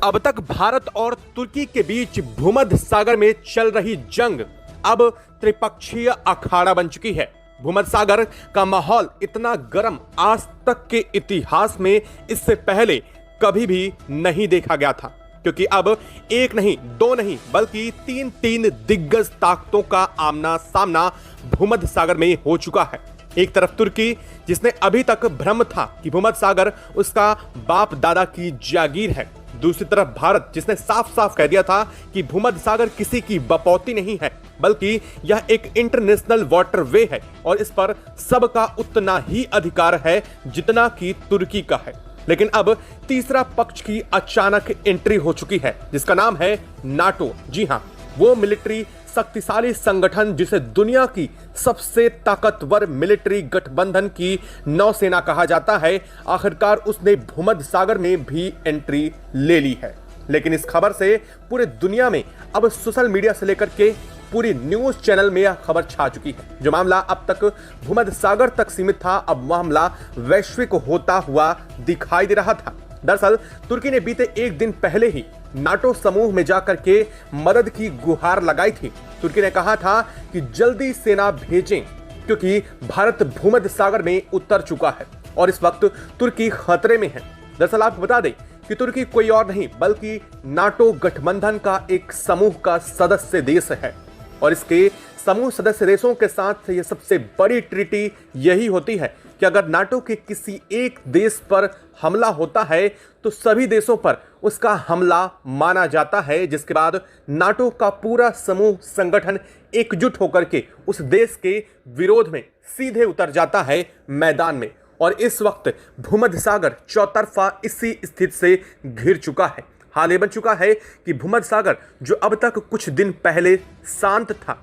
अब तक भारत और तुर्की के बीच भूमध्य सागर में चल रही जंग अब त्रिपक्षीय अखाड़ा बन चुकी है। भूमध्य सागर का माहौल इतना गर्म आज तक के इतिहास में इससे पहले कभी भी नहीं देखा गया था, क्योंकि अब एक नहीं दो नहीं बल्कि तीन दिग्गज ताकतों का आमना सामना भूमध्य सागर में हो चुका है। एक तरफ तुर्की, जिसने अभी तक भ्रम था कि भूमध्य सागर उसका बाप दादा की जागीर है। दूसरी तरफ भारत, जिसने साफ साफ कह दिया था कि भूमध्य सागर किसी की बपौती नहीं है, बल्कि यह एक इंटरनेशनल वाटरवे है और इस पर सबका उतना ही अधिकार है जितना कि तुर्की का है। लेकिन अब तीसरा पक्ष की अचानक एंट्री हो चुकी है, जिसका नाम है नाटो। जी हां, वो मिलिट्री शक्तिशाली संगठन जिसे दुनिया की सबसे ताकतवर मिलिट्री गठबंधन की नौसेना कहा जाता है, आखिरकार उसने भूमध्य सागर में भी एंट्री ले ली है। लेकिन इस खबर से पूरे दुनिया में अब सोशल मीडिया से लेकर के पूरी न्यूज चैनल में यह खबर छा चुकी है। जो मामला अब तक भूमध्य सागर तक सीमित था, अब मामला वैश्विक होता हुआ दिखाई दे रहा था। दरअसल तुर्की ने बीते एक दिन पहले ही नाटो समूह में जाकर के मदद की गुहार लगाई थी। तुर्की ने कहा था कि जल्दी सेना भेजें, क्योंकि भारत भूमध्य सागर में उतर चुका है और इस वक्त तुर्की खतरे में है। दरअसल आपको बता दें कि तुर्की कोई और नहीं बल्कि नाटो गठबंधन का एक समूह का सदस्य देश है और इसके समूह सदस्य देशों के साथ यह सबसे बड़ी ट्रीटी यही होती है कि अगर नाटो के किसी एक देश पर हमला होता है तो सभी देशों पर उसका हमला माना जाता है, जिसके बाद नाटो का पूरा समूह संगठन एकजुट होकर के उस देश के विरोध में सीधे उतर जाता है मैदान में। और इस वक्त भूमध्य सागर चौतरफा इसी स्थिति से घिर चुका है। हाल ये बन चुका है कि भूमध्य सागर, जो अब तक कुछ दिन पहले शांत था,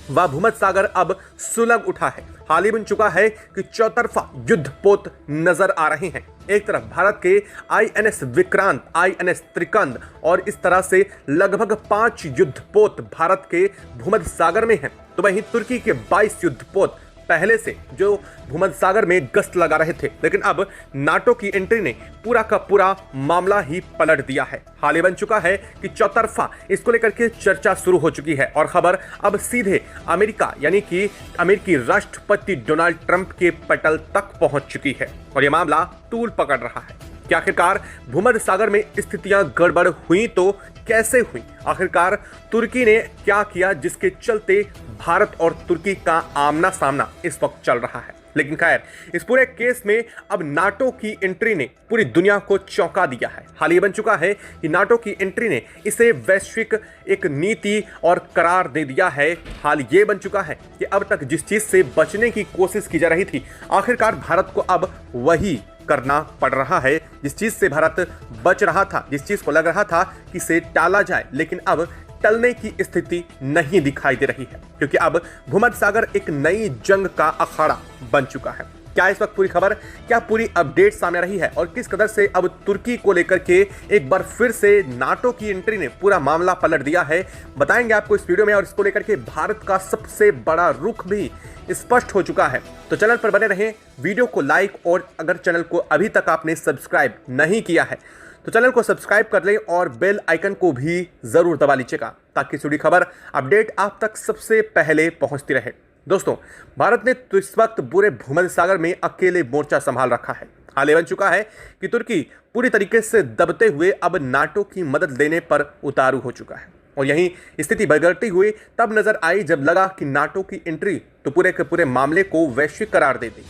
वह भूमध्य सागर अब सुलग उठा है। हाल ही बन चुका है कि चौतरफा युद्धपोत नजर आ रहे हैं। एक तरफ भारत के आईएनएस विक्रांत, आईएनएस त्रिकंद और इस तरह से लगभग 5 युद्धपोत भारत के भूमध्य सागर में हैं, तो वहीं तुर्की के 22 युद्धपोत पहले से जो भूमध्य सागर में गश्त लगा रहे थे। लेकिन अब नाटो की एंट्री ने पूरा का पूरा मामला ही पलट दिया है। हाल ही बन चुका है कि चौतरफा इसको लेकर के चर्चा शुरू हो चुकी है और खबर अब सीधे अमेरिका यानी कि अमेरिकी राष्ट्रपति डोनाल्ड ट्रंप के पटल तक पहुंच चुकी है और यह मामला तूल पकड़ रहा है कि आखिरकार भूमध्य सागर में स्थितियां गड़बड़ हुई तो कैसे हुई, आखिरकार तुर्की ने क्या किया जिसके चलते भारत और तुर्की का आमना सामना इस वक्त चल रहा है। लेकिन खैर, इस पूरे केस में अब नाटो की एंट्री ने पूरी दुनिया को चौंका दिया है। हाल ये बन चुका है कि नाटो की एंट्री ने इसे वैश्विक एक नीति और करार दे दिया है। हाल ये बन चुका है कि अब तक जिस चीज से बचने की कोशिश की जा रही थी, आखिरकार भारत को अब वही करना पड़ रहा है जिस चीज से भारत बच रहा था, जिस चीज को लग रहा था कि इसे टाला जाए, लेकिन अब टलने की स्थिति नहीं दिखाई दे रही है, क्योंकि अब भूमध्य सागर एक नई जंग का अखाड़ा बन चुका है। क्या इस वक्त पूरी खबर, क्या पूरी अपडेट सामने रही है और किस कदर से अब तुर्की को लेकर के एक बार फिर से नाटो की एंट्री ने पूरा मामला पलट दिया है, बताएंगे आपको इस वीडियो में। और इसको लेकर के भारत का सबसे बड़ा रुख भी स्पष्ट हो चुका है। तो चैनल पर बने रहें, वीडियो को लाइक और अगर चैनल को अभी तक आपने सब्सक्राइब नहीं किया है तो चैनल को सब्सक्राइब कर लें और बेल आइकन को भी जरूर दबा लीजिएगा, ताकि जुड़ी खबर अपडेट आप तक सबसे पहले पहुंचती रहे। दोस्तों, भारत ने तो इस वक्त पूरे भूमध्य सागर में अकेले मोर्चा संभाल रखा है। हाल बन चुका है कि तुर्की पूरी तरीके से दबते हुए अब नाटो की मदद लेने पर उतारू हो चुका है और यही स्थिति बिगड़ती हुई तब नजर आई जब लगा कि नाटो की एंट्री तो पूरे के पूरे मामले को वैश्विक करार दे दी।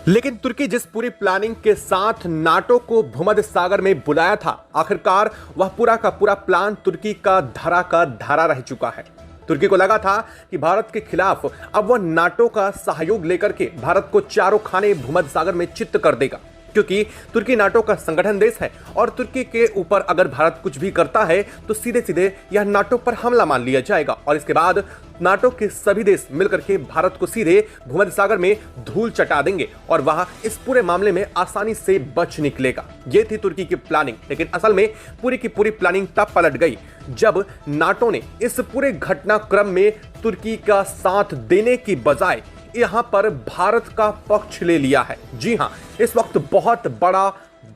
लेकिन तुर्की जिस पूरी प्लानिंग के साथ नाटो को भूमध्य सागर में बुलाया था, आखिरकार वह पूरा का पूरा प्लान तुर्की का धारा रह चुका है। तुर्की को लगा था कि भारत के खिलाफ अब वह नाटो का सहयोग लेकर के भारत को चारों खाने भूमध्य सागर में चित्त कर देगा, क्योंकि तुर्की नाटो का संगठन देश है और तुर्की के ऊपर अगर भारत कुछ भी करता है तो सीधे सीधे यह नाटो पर हमला मान लिया जाएगा और इसके बाद नाटो के सभी देश मिलकर के भारत को सीधे भूमध्य सागर में धूल चटा देंगे और वह इस पूरे मामले में आसानी से बच निकलेगा। यह थी तुर्की की प्लानिंग। लेकिन असल में पूरी की पूरी प्लानिंग तब पलट गई जब नाटो ने इस पूरे घटनाक्रम में तुर्की का साथ देने की बजाय यहां पर भारत का पक्ष ले लिया है। जी हां, इस वक्त बहुत बड़ा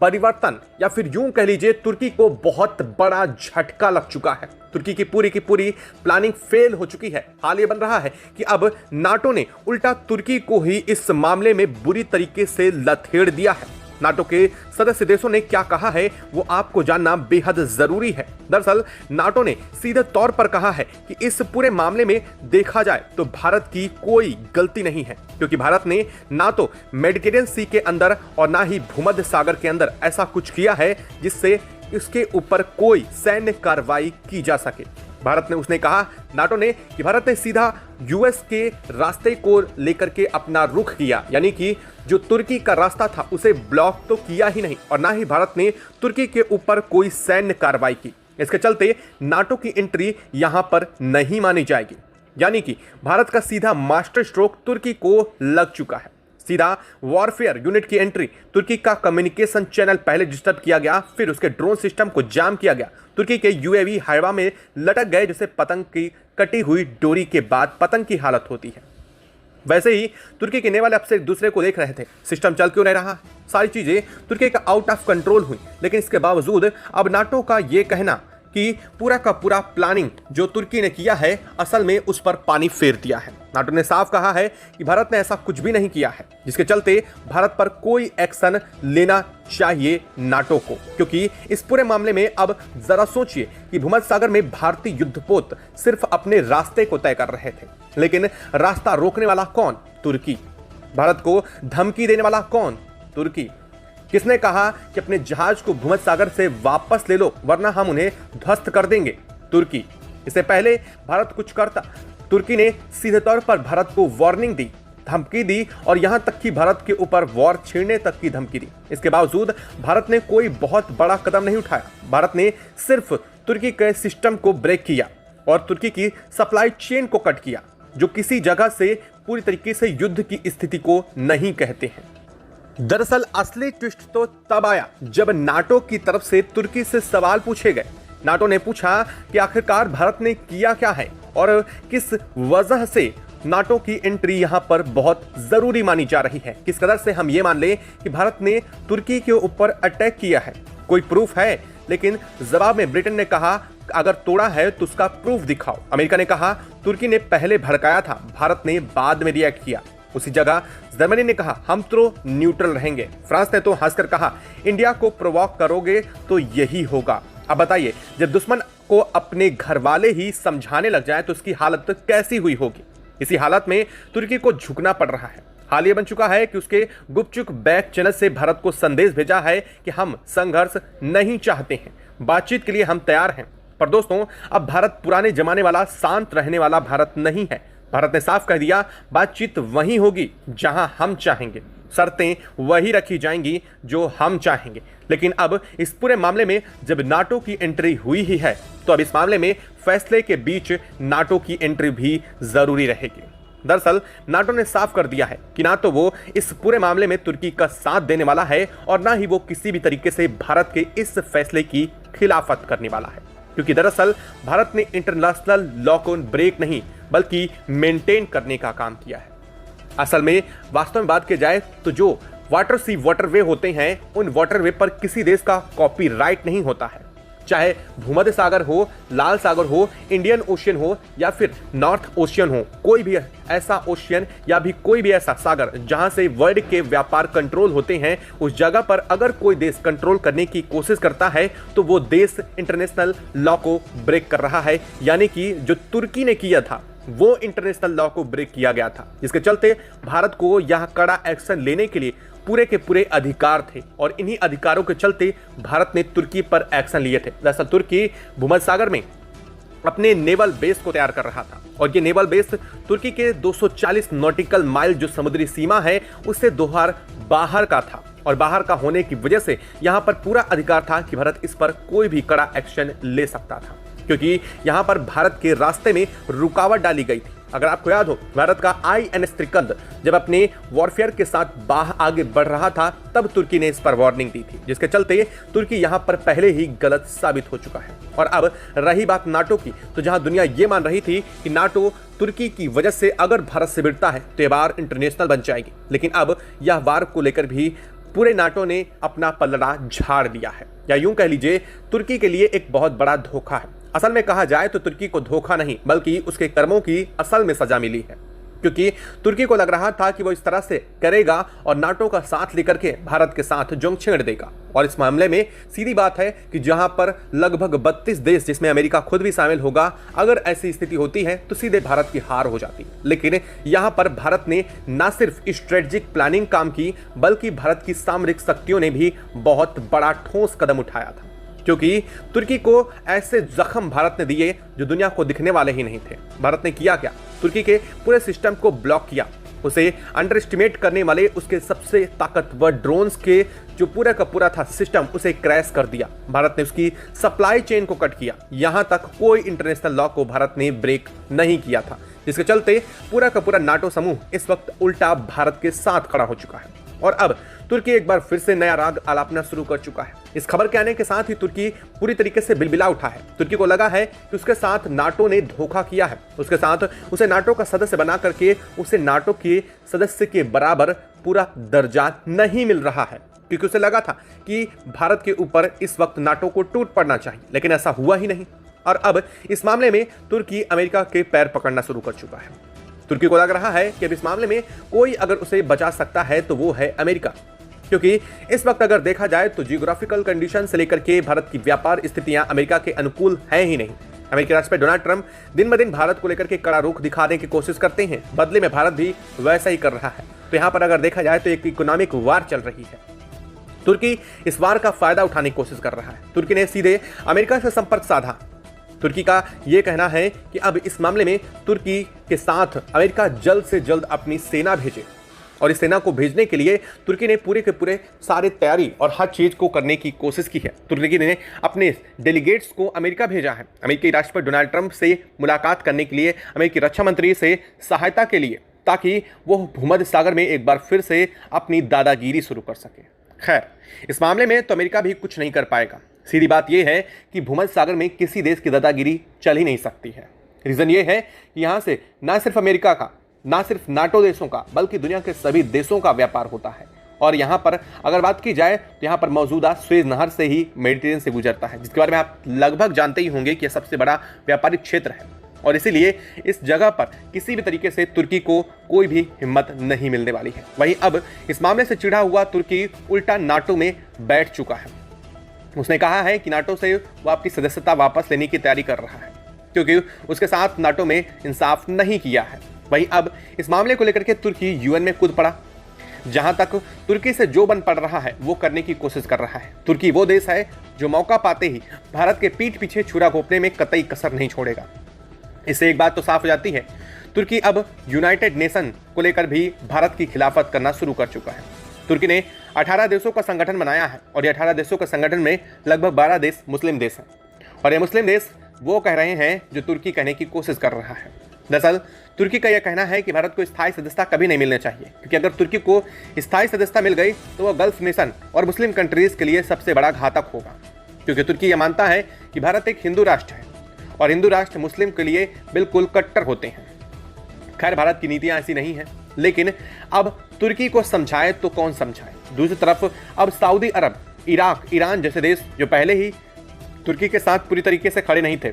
परिवर्तन या फिर यूं कह लीजिए तुर्की को बहुत बड़ा झटका लग चुका है। तुर्की की पूरी प्लानिंग फेल हो चुकी है। हाल ये बन रहा है कि अब नाटो ने उल्टा तुर्की को ही इस मामले में बुरी तरीके से लथेड़ दिया है। नाटो के सदस्य देशों ने क्या कहा है वो आपको जानना बेहद जरूरी है। दरअसल नाटो ने सीधे तौर पर कहा है कि इस पूरे मामले में देखा जाए तो भारत की कोई गलती नहीं है, क्योंकि भारत ने ना तो मेडिटेरियन सी के अंदर और ना ही भूमध्य सागर के अंदर ऐसा कुछ किया है जिससे इसके ऊपर कोई सैन्य कार्रवाई की जा सके। उसने कहा नाटो ने कि भारत ने सीधा यूएस के रास्ते को लेकर के अपना रुख किया, यानी कि जो तुर्की का रास्ता था उसे ब्लॉक तो किया ही नहीं और ना ही भारत ने तुर्की के ऊपर कोई सैन्य कार्रवाई की। इसके चलते नाटो की एंट्री यहां पर नहीं मानी जाएगी, यानी कि भारत का सीधा मास्टर स्ट्रोक तुर्की को लग चुका है। सीधा वॉरफेयर यूनिट की एंट्री, तुर्की का कम्युनिकेशन चैनल पहले डिस्टर्ब किया गया, फिर उसके ड्रोन सिस्टम को जाम किया गया, तुर्की के यूएवी हवा में लटक गए जैसे पतंग की कटी हुई डोरी के बाद पतंग की हालत होती है। वैसे ही तुर्की के नेवल अफसर एक दूसरे को देख रहे थे, सिस्टम चल क्यों नहीं रहा। सारी चीजें तुर्की का आउट ऑफ कंट्रोल हुई, लेकिन इसके बावजूद अब नाटो का यह कहना कि पूरा का पूरा प्लानिंग जो तुर्की ने किया है असल में उस पर पानी फेर दिया है। नाटो ने साफ कहा है कि भारत ने ऐसा कुछ भी नहीं किया है, जिसके चलते भारत पर कोई एक्शन लेना चाहिए नाटो को, क्योंकि इस पूरे मामले में अब जरा सोचिए कि भूमध्य सागर में भारतीय युद्धपोत सिर्फ अपने रास्ते को तय कर रहे थे, लेकिन रास्ता रोकने वाला कौन? तुर्की। भारत को धमकी देने वाला कौन? तुर्की। किसने कहा कि अपने जहाज को भूमध्य सागर से वापस ले लो वरना हम उन्हें ध्वस्त कर देंगे? तुर्की। इससे पहले भारत कुछ करता, तुर्की ने सीधे तौर पर भारत को वार्निंग दी, धमकी दी और यहां तक कि भारत के ऊपर वॉर छेड़ने तक की धमकी दी। इसके बावजूद भारत ने कोई बहुत बड़ा कदम नहीं उठाया। भारत ने सिर्फ तुर्की के सिस्टम को ब्रेक किया और तुर्की की सप्लाई चेन को कट किया, जो किसी जगह से पूरी तरीके से युद्ध की स्थिति को नहीं कहते हैं। दरअसल असली ट्विस्ट तो तब आया जब नाटो की तरफ से तुर्की से सवाल पूछे गए। नाटो ने पूछा कि आखिरकार भारत ने किया क्या है और किस वजह से नाटो की एंट्री यहां पर बहुत जरूरी मानी जा रही है। किस कदर से हम ये मान लें कि भारत ने तुर्की के ऊपर अटैक किया है, कोई प्रूफ है? लेकिन जवाब में ब्रिटेन ने कहा अगर तोड़ा है तो उसका प्रूफ दिखाओ। अमेरिका ने कहा तुर्की ने पहले भड़काया था, भारत ने बाद में रिएक्ट किया। उसी जगह जर्मनी ने कहा हम तो न्यूट्रल रहेंगे। फ्रांस ने तो हंसकर कहा इंडिया को प्रोवोक करोगे तो यही होगा। अब बताइए, जब दुश्मन को अपने घर वाले ही समझाने लग जाए तो उसकी हालत कैसी हुई होगी। इसी हालत में तुर्की को झुकना पड़ रहा है। हाल ये बन चुका है कि उसके गुपचुप बैक चैनल से भारत को संदेश भेजा है कि हम संघर्ष नहीं चाहते हैं, बातचीत के लिए हम तैयार हैं। पर दोस्तों, अब भारत पुराने जमाने वाला शांत रहने वाला भारत नहीं है। भारत ने साफ कह दिया बातचीत वहीं होगी जहां हम चाहेंगे, शर्तें वही रखी जाएंगी जो हम चाहेंगे। लेकिन अब इस पूरे मामले में जब नाटो की एंट्री हुई ही है तो अब इस मामले में फैसले के बीच नाटो की एंट्री भी जरूरी रहेगी। दरअसल नाटो ने साफ कर दिया है कि ना तो वो इस पूरे मामले में तुर्की का साथ देने वाला है और ना ही वो किसी भी तरीके से भारत के इस फैसले की खिलाफत करने वाला है, क्योंकि दरअसल भारत ने इंटरनेशनल लॉ को ब्रेक नहीं बल्कि मेंटेन करने का काम किया है। असल में वास्तव में बात की जाए तो जो वाटर सी वाटरवे होते हैं उन वाटरवे पर किसी देश का कॉपीराइट नहीं होता है, चाहे भूमध्य सागर हो, लाल सागर हो, इंडियन ओशियन हो या फिर नॉर्थ ओशियन हो। कोई भी ऐसा ओशियन या भी कोई भी ऐसा सागर जहां से वर्ल्ड के व्यापार कंट्रोल होते हैं, उस जगह पर अगर कोई देश कंट्रोल करने की कोशिश करता है तो वो देश इंटरनेशनल लॉ को ब्रेक कर रहा है। यानी कि जो तुर्की ने किया था वो इंटरनेशनल लॉ को ब्रेक किया गया था, जिसके चलते भारत को यहां कड़ा एक्शन लेने के लिए पूरे के पूरे अधिकार थे और इन्हीं अधिकारों के चलते भारत ने तुर्की पर एक्शन लिए थे। दरअसल तुर्की भूमध्य सागर में अपने नेवल बेस को तैयार कर रहा था और ये नेवल बेस तुर्की के 240 नॉटिकल माइल जो समुद्री सीमा है उससे दोहार बाहर का था और बाहर का होने की वजह से यहां पर पूरा अधिकार था कि भारत इस पर कोई भी कड़ा एक्शन ले सकता था, क्योंकि यहां पर भारत के रास्ते में रुकावट डाली गई थी। अगर आपको याद हो, भारत का INS त्रिकंद जब अपने वॉरफेयर के साथ आगे बढ़ रहा था तब तुर्की ने इस पर वार्निंग दी थी, जिसके चलते तुर्की यहां पर पहले ही गलत साबित हो चुका है। और अब रही बात नाटो की, तो जहां दुनिया ये मान रही थी कि नाटो तुर्की की वजह से अगर भारत से भिड़ता है तो ये वार इंटरनेशनल बन जाएगी, लेकिन अब यह वार को लेकर भी पूरे नाटो ने अपना पलड़ा झाड़ दिया है, या यूं कह लीजिए तुर्की के लिए एक बहुत बड़ा धोखा है। असल में कहा जाए तो तुर्की को धोखा नहीं बल्कि उसके कर्मों की असल में सजा मिली है, क्योंकि तुर्की को लग रहा था कि वो इस तरह से करेगा और नाटो का साथ लेकर के भारत के साथ जंग छेड़ देगा। और इस मामले में सीधी बात है कि जहां पर लगभग 32 देश जिसमें अमेरिका खुद भी शामिल होगा, अगर ऐसी स्थिति होती है तो सीधे भारत की हार हो जाती। लेकिन यहां पर भारत ने न सिर्फ स्ट्रेटेजिक प्लानिंग काम की बल्कि भारत की सामरिक शक्तियों ने भी बहुत बड़ा ठोस कदम उठाया था, क्योंकि तुर्की को ऐसे जख्म भारत ने दिए जो दुनिया को दिखने वाले ही नहीं थे। भारत ने किया क्या? तुर्की के पूरे सिस्टम को ब्लॉक किया, उसे अंडर एस्टिमेट करने वाले उसके सबसे ताकतवर ड्रोन्स के जो पूरा का पूरा था सिस्टम, उसे क्रैश कर दिया। भारत ने उसकी सप्लाई चेन को कट किया, यहां तक कोई इंटरनेशनल लॉ को भारत ने ब्रेक नहीं किया था, जिसके चलते पूरा का पूरा नाटो समूह इस वक्त उल्टा भारत के साथ खड़ा हो चुका है। और अब तुर्की एक बार फिर से नया राग आलापना शुरू कर चुका है। इस खबर के आने के साथ ही तुर्की पूरी तरीके से बिलबिला उठा है। तुर्की को लगा है कि उसके साथ नाटो ने धोखा किया है, उसके साथ उसे नाटो का सदस्य बना करके उसे नाटो के सदस्य के बराबर पूरा दर्जा नहीं मिल रहा है, क्योंकि उसे लगा था कि भारत के ऊपर इस वक्त नाटो को टूट पड़ना चाहिए, लेकिन ऐसा हुआ ही नहीं। और अब इस मामले में तुर्की अमेरिका के पैर पकड़ना शुरू कर चुका है। तुर्की को लग रहा है कि अब इस मामले में कोई अगर उसे बचा सकता है तो वो है अमेरिका, क्योंकि इस वक्त अगर देखा जाए तो जियोग्राफिकल कंडीशन से लेकर के भारत की व्यापार स्थितियां अमेरिका के अनुकूल हैं ही नहीं। अमेरिकी राष्ट्रपति डोनाल्ड ट्रंप दिन ब दिन भारत को लेकर के कड़ा रुख दिखाने की कोशिश करते हैं, बदले में भारत भी वैसा ही कर रहा है। तो यहाँ पर अगर देखा जाए तो एक इकोनॉमिक वार चल रही है। तुर्की इस वार का फायदा उठाने की कोशिश कर रहा है। तुर्की ने सीधे अमेरिका से संपर्क साधा। तुर्की का यह कहना है कि अब इस मामले में तुर्की के साथ अमेरिका जल्द से जल्द अपनी सेना भेजे, और इस सेना को भेजने के लिए तुर्की ने पूरे के पूरे सारे तैयारी और हर चीज को करने की कोशिश की है। तुर्की ने अपने डेलीगेट्स को अमेरिका भेजा है, अमेरिकी राष्ट्रपति डोनाल्ड ट्रंप से मुलाकात करने के लिए, अमेरिकी रक्षा मंत्री से सहायता के लिए, ताकि वो भूमध्य सागर में एक बार फिर से अपनी दादागिरी शुरू कर सके। खैर, इस मामले में तो अमेरिका भी कुछ नहीं कर पाएगा। सीधी बात यह है कि भूमध्य सागर में किसी देश की दादागिरी चल ही नहीं सकती है। रीजन ये है कि यहाँ से ना सिर्फ अमेरिका का, ना सिर्फ नाटो देशों का, बल्कि दुनिया के सभी देशों का व्यापार होता है। और यहाँ पर अगर बात की जाए तो यहाँ पर मौजूदा स्वेज नहर से ही मेडिटेरियन से गुजरता है, जिसके बारे में आप लगभग जानते ही होंगे कि यह सबसे बड़ा व्यापारिक क्षेत्र है। और इसीलिए इस जगह पर किसी भी तरीके से तुर्की को कोई भी हिम्मत नहीं मिलने वाली है। वहीं अब इस मामले से चिढ़ा हुआ तुर्की उल्टा नाटो में बैठ चुका है। उसने कहा है कि नाटो से वो अपनी सदस्यता वापस लेने की तैयारी कर रहा है, क्योंकि उसके साथ नाटो में इंसाफ नहीं किया है। वहीं अब इस मामले को लेकर के तुर्की यूएन में कूद पड़ा। जहां तक तुर्की से जो बन पड़ रहा है वो करने की कोशिश कर रहा है। तुर्की वो देश है जो मौका पाते ही भारत के पीठ पीछे छुरा घोंपने में कतई कसर नहीं छोड़ेगा। इससे एक बात तो साफ हो जाती है, तुर्की अब यूनाइटेड नेशन को लेकर भी भारत की खिलाफत करना शुरू कर चुका है। तुर्की ने 18 देशों का संगठन बनाया है, और ये 18 देशों के संगठन में लगभग 12 देश मुस्लिम देश हैं। और ये मुस्लिम देश वो कह रहे हैं जो तुर्की कहने की कोशिश कर रहा है। दरअसल तुर्की का यह कहना है कि भारत को स्थायी सदस्यता कभी नहीं मिलनी चाहिए, क्योंकि अगर तुर्की को स्थायी सदस्यता मिल गई तो वह गल्फ नेशन और मुस्लिम कंट्रीज के लिए सबसे बड़ा घातक होगा। क्योंकि तुर्की यह मानता है कि भारत एक हिंदू राष्ट्र है, और हिंदू राष्ट्र मुस्लिम के लिए बिल्कुल कट्टर होते हैं। खैर, भारत की नीतियां ऐसी नहीं है, लेकिन अब तुर्की को समझाए तो कौन समझाए। दूसरी तरफ अब सऊदी अरब, इराक, ईरान जैसे देश जो पहले ही तुर्की के साथ पूरी तरीके से खड़े नहीं थे,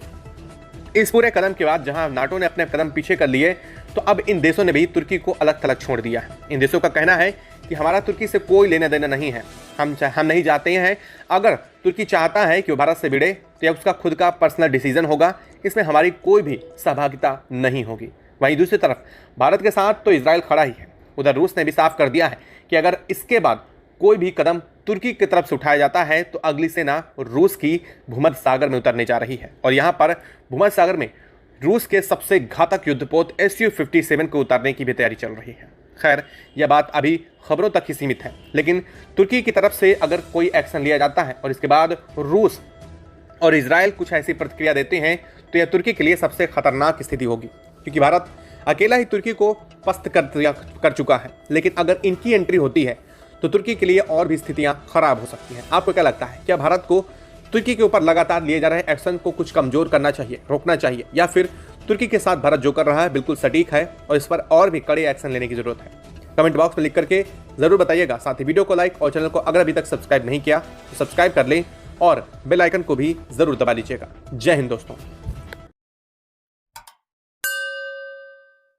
इस पूरे कदम के बाद जहां नाटो ने अपने कदम पीछे कर लिए, तो अब इन देशों ने भी तुर्की को अलग थलग छोड़ दिया है। इन देशों का कहना है कि हमारा तुर्की से कोई लेना देना नहीं है, हम नहीं चाहते हैं। अगर तुर्की चाहता है कि वो भारत से भिड़े तो यह उसका खुद का पर्सनल डिसीजन होगा, इसमें हमारी कोई भी सहभागिता नहीं होगी। वहीं दूसरी तरफ भारत के साथ तो इजराइल खड़ा ही है। उधर रूस ने भी साफ कर दिया है कि अगर इसके बाद कोई भी कदम तुर्की की तरफ से उठाया जाता है तो अगली सेना रूस की भूमध्य सागर में उतरने जा रही है। और यहाँ पर भूमध्य सागर में रूस के सबसे घातक युद्धपोत Su-57 को उतारने की भी तैयारी चल रही है। खैर, यह बात अभी खबरों तक ही सीमित है, लेकिन तुर्की की तरफ से अगर कोई एक्शन लिया जाता है और इसके बाद रूस और इजराइल कुछ ऐसी प्रतिक्रिया देते हैं तो यह तुर्की के लिए सबसे खतरनाक स्थिति होगी, क्योंकि भारत अकेला ही तुर्की को पस्त कर चुका है। लेकिन अगर इनकी एंट्री होती है तो तुर्की के लिए और भी स्थितियां खराब हो सकती हैं। आपको क्या लगता है, क्या भारत को तुर्की के ऊपर लगातार लिए जा रहे एक्शन को कुछ कमजोर करना चाहिए, रोकना चाहिए, या फिर तुर्की के साथ भारत जो कर रहा है बिल्कुल सटीक है और इस पर और भी कड़े एक्शन लेने की जरूरत है? कमेंट बॉक्स में लिख करके जरूर बताइएगा। साथ ही वीडियो को लाइक और चैनल को अगर अभी तक सब्सक्राइब नहीं किया तो सब्सक्राइब कर लें और बेल आइकन को भी जरूर दबा लीजिएगा। जय हिंद दोस्तों।